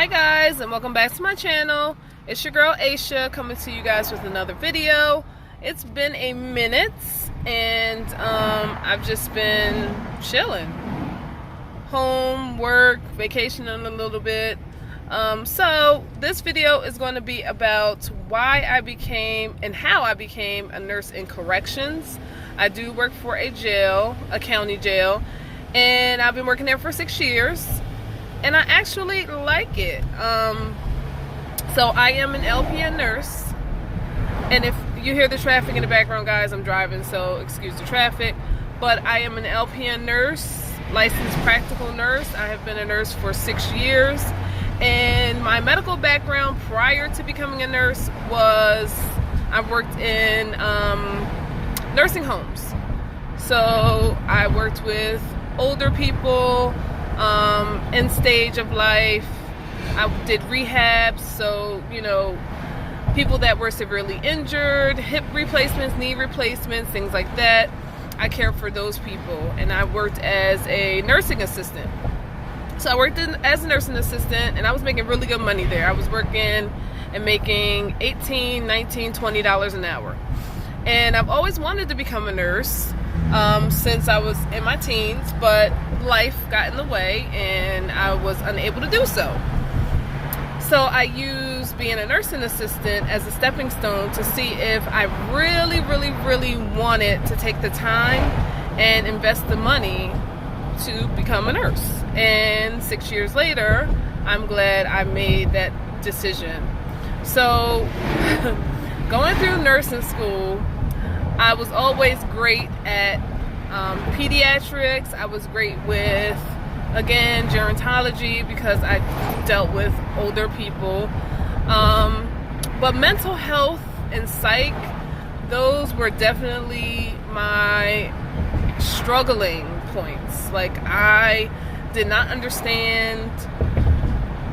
Hi guys, and welcome back to my channel. It's your girl Aisha coming to you guys with another video. It's been a minute and I've just been chilling. Home, work, vacationing a little bit. So this video is going to be about why I became and how I became a nurse in corrections. I do work for a jail, a county jail, and I've been working there for 6 years. And I actually like it. So I am an LPN nurse. And if you hear the traffic in the background, guys, I'm driving, so excuse the traffic. But I am an LPN nurse, licensed practical nurse. I have been a nurse for 6 years. And my medical background prior to becoming a nurse was I worked in nursing homes. So I worked with older people, end stage of life. I did rehab, so people that were severely injured, hip replacements, knee replacements, things like that. I cared for those people, and I worked as a nursing assistant. So I worked as a nursing assistant, and I was making really good money there. I was working and making $18, $19, $20 an hour. And I've always wanted to become a nurse since I was in my teens, but life got in the way and I was unable to do so. So I used being a nursing assistant as a stepping stone to see if I really wanted to take the time and invest the money to become a nurse. And 6 years later, I'm glad I made that decision. So going through nursing school, I was always great at pediatrics. I was great with, again, gerontology because I dealt with older people. But mental health and psych, those were definitely my struggling points. Like, I did not understand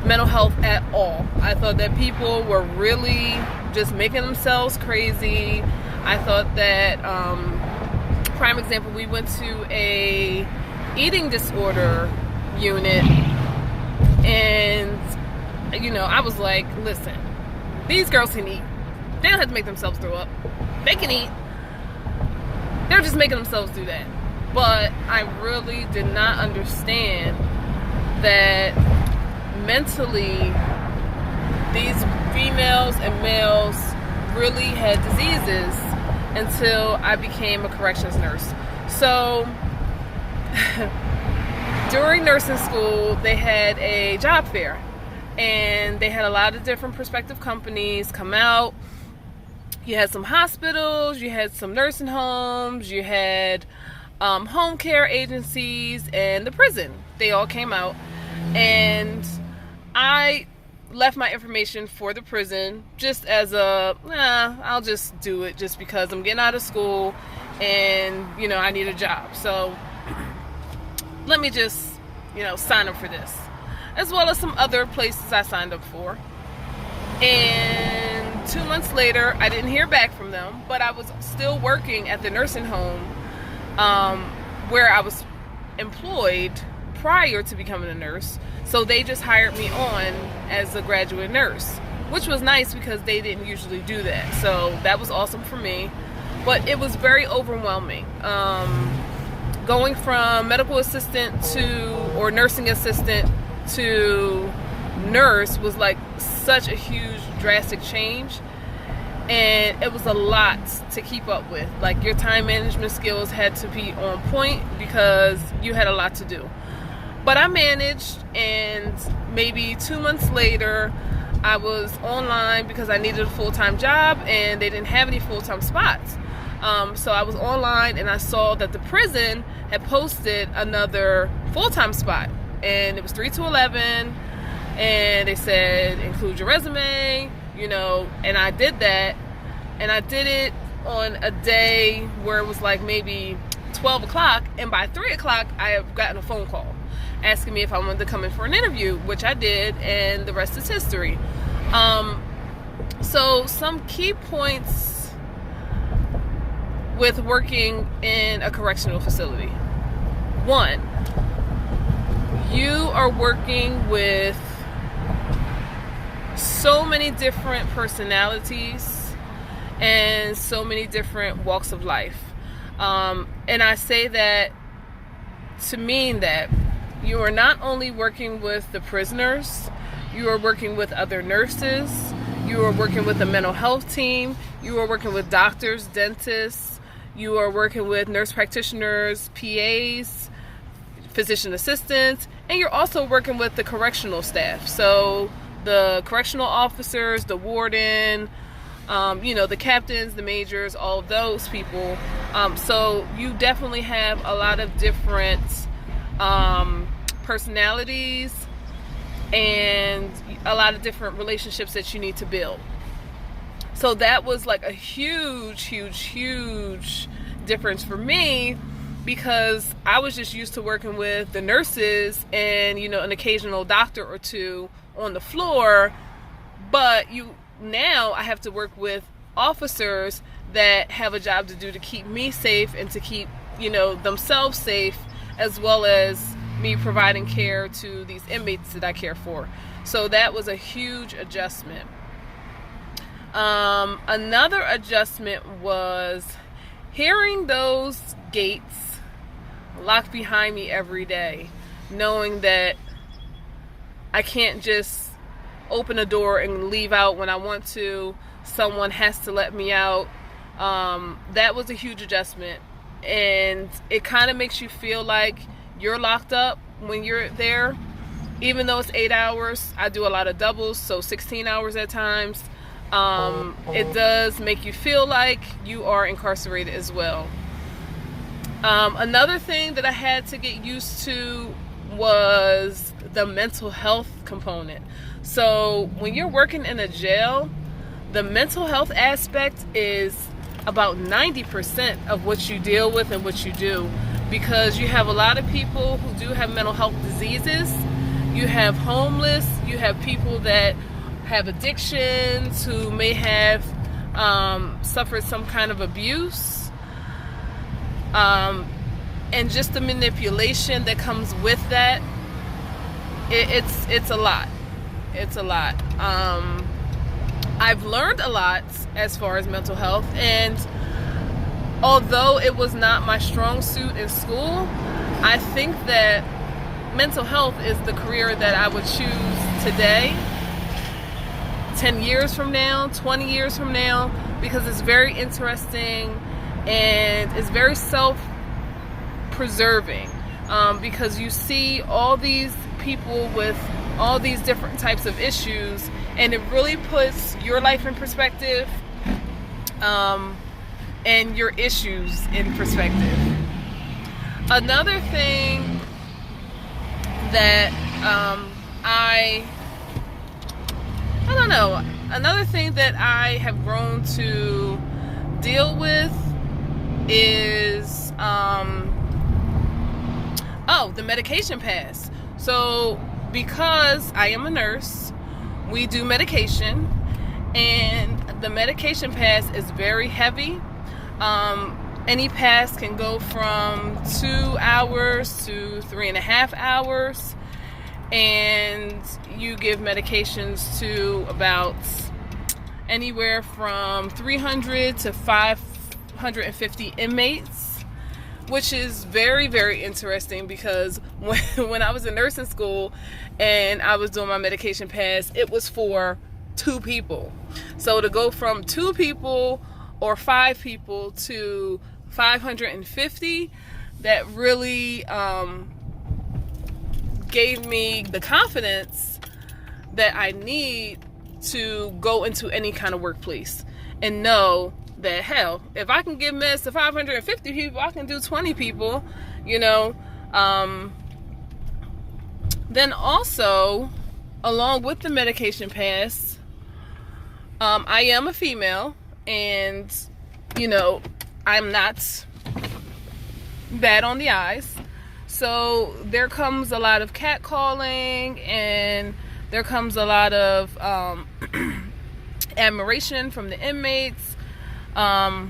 mental health at all. I thought that people were really just making themselves crazy. I thought that, prime example, we went to a eating disorder unit, and I was like, listen, these girls can eat. They don't have to make themselves throw up. They can eat. They're just making themselves do that. But I really did not understand that mentally these females and males really had diseases until I became a corrections nurse. So during nursing school, they had a job fair, and they had a lot of different prospective companies come out. You had some hospitals, you had some nursing homes, you had home care agencies, and the prison. They all came out, and I left my information for the prison just as I'll just do it just because I'm getting out of school and I need a job, so let me just sign up for this, as well as some other places I signed up for. And 2 months later, I didn't hear back from them, but I was still working at the nursing home where I was employed prior to becoming a nurse. So they just hired me on as a graduate nurse, which was nice because they didn't usually do that. So that was awesome for me, but it was very overwhelming. Going from medical assistant or nursing assistant to nurse was like such a huge drastic change, and it was a lot to keep up with. Like, your time management skills had to be on point because you had a lot to do. But I managed, and maybe 2 months later, I was online because I needed a full-time job, and they didn't have any full-time spots. So I was online, and I saw that the prison had posted another full-time spot, and it was 3 to 11, and they said, include your resume, and I did that, and I did it on a day where it was like maybe 12 o'clock, and by 3 o'clock, I have gotten a phone call asking me if I wanted to come in for an interview, which I did, and the rest is history. So some key points with working in a correctional facility. 1, you are working with so many different personalities and so many different walks of life. And I say that to mean that you are not only working with the prisoners, you are working with other nurses, you are working with the mental health team, you are working with doctors, dentists, you are working with nurse practitioners, PAs, physician assistants, and you're also working with the correctional staff. So the correctional officers, the warden, the captains, the majors, all of those people. So you definitely have a lot of different personalities and a lot of different relationships that you need to build. So that was like a huge difference for me, because I was just used to working with the nurses and an occasional doctor or two on the floor, but now I have to work with officers that have a job to do to keep me safe and to keep themselves safe, as well as me providing care to these inmates that I care for. So that was a huge adjustment. Another adjustment was hearing those gates locked behind me every day, knowing that I can't just open a door and leave out when I want to. Someone has to let me out. That was a huge adjustment, and it kind of makes you feel like you're locked up when you're there, even though it's 8 hours. I do a lot of doubles, so 16 hours at times. It does make you feel like you are incarcerated as well. Another thing that I had to get used to was the mental health component. So when you're working in a jail, the mental health aspect is about 90% of what you deal with and what you do, because you have a lot of people who do have mental health diseases. You have homeless, you have people that have addictions, who may have suffered some kind of abuse, and just the manipulation that comes with that. It's a lot. It's a lot. I've learned a lot as far as mental health, and although it was not my strong suit in school, I think that mental health is the career that I would choose today, 10 years from now, 20 years from now, because it's very interesting and it's very self-preserving, because you see all these people with all these different types of issues, and it really puts your life in perspective, and your issues in perspective. Another thing that another thing that I have grown to deal with is the medication pass. So because I am a nurse, we do medication, and the medication pass is very heavy. Any pass can go from 2 hours to 3.5 hours, and you give medications to about anywhere from 300 to 550 inmates, which is very, very interesting, because when I was in nursing school and I was doing my medication pass, it was for 2 people. So to go from 2 people or 5 people to 550, that really gave me the confidence that I need to go into any kind of workplace and know that, hell, if I can give meds to 550 people, I can do 20 people, Then also, along with the medication pass, I am a female, and I'm not bad on the eyes, so there comes a lot of catcalling, and there comes a lot of admiration from the inmates. I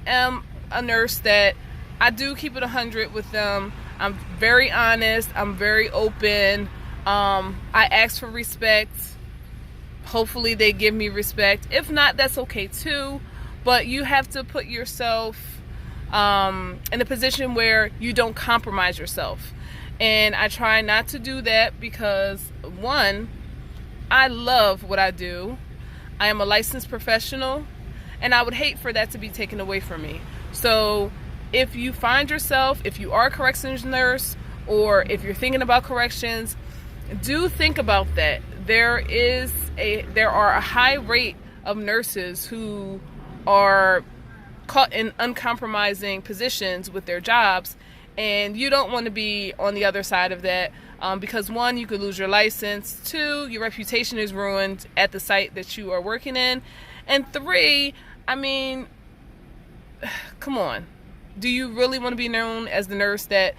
am a nurse that I do keep it 100 with them. I'm very honest, I'm very open, I ask for respect. Hopefully they give me respect. If not, that's okay too. But you have to put yourself in a position where you don't compromise yourself. And I try not to do that because, one, I love what I do. I am a licensed professional, and I would hate for that to be taken away from me. So if you find yourself, if you are a corrections nurse, or if you're thinking about corrections, do think about that. There are a high rate of nurses who are caught in uncompromising positions with their jobs, and you don't want to be on the other side of that, because one, you could lose your license, two, your reputation is ruined at the site that you are working in, and three, I mean, come on, do you really want to be known as the nurse that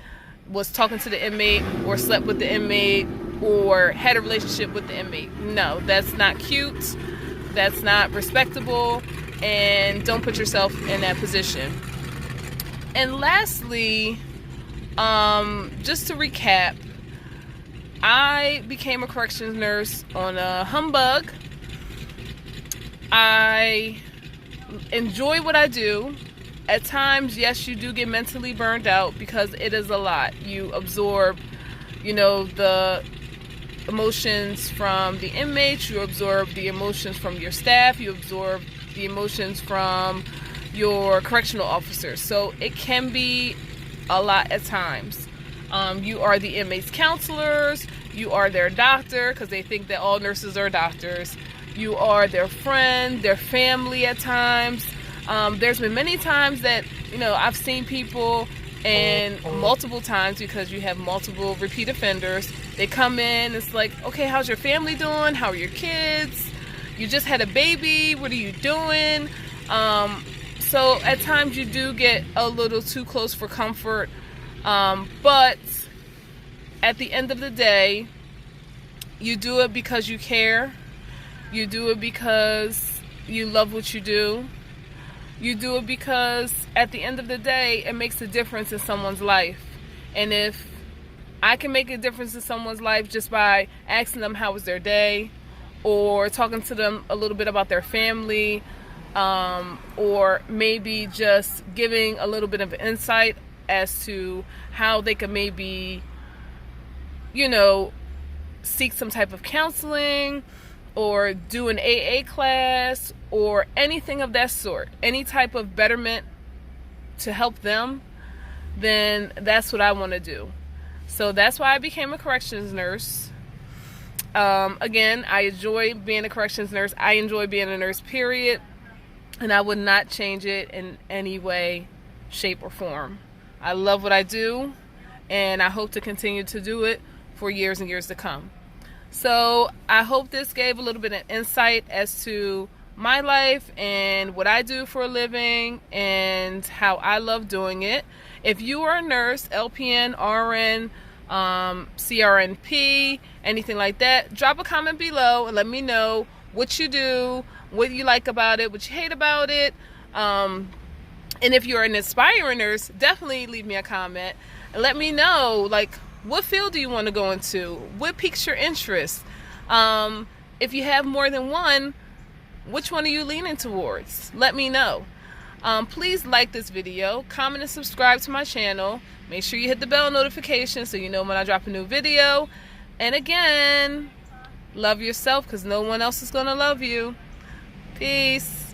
was talking to the inmate or slept with the inmate or had a relationship with the inmate? No, that's not cute, that's not respectable, and don't put yourself in that position. And lastly, just to recap, I became a corrections nurse on a humbug. I enjoy what I do. At times, yes, you do get mentally burned out because it is a lot. You absorb, the emotions from the inmates, you absorb the emotions from your staff, you absorb the emotions from your correctional officers. So it can be a lot at times. You are the inmates' counselors, you are their doctor, because they think that all nurses are doctors. You are their friend, their family at times. There's been many times that, I've seen people, and multiple times, because you have multiple repeat offenders, they come in, it's like, okay, how's your family doing? How are your kids? You just had a baby, what are you doing? So at times you do get a little too close for comfort, but at the end of the day, you do it because you care. You do it because you love what you do. You do it because at the end of the day, it makes a difference in someone's life. And if I can make a difference in someone's life just by asking them how was their day, or talking to them a little bit about their family, or maybe just giving a little bit of insight as to how they could maybe, seek some type of counseling, or do an AA class, or anything of that sort, any type of betterment to help them, then that's what I want to do. So that's why I became a corrections nurse. Again, I enjoy being a corrections nurse. I enjoy being a nurse, period. And I would not change it in any way, shape, or form. I love what I do, and I hope to continue to do it for years and years to come. So I hope this gave a little bit of insight as to my life and what I do for a living and how I love doing it. If you are a nurse, LPN, RN, CRNP, anything like that, drop a comment below and let me know what you do, what you like about it, what you hate about it. And if you're an aspiring nurse, definitely leave me a comment and let me know, what field do you want to go into? What piques your interest? If you have more than one, which one are you leaning towards? Let me know. Please like this video, comment and subscribe to my channel. Make sure you hit the bell notification so you know when I drop a new video. And again, love yourself because no one else is going to love you. Peace.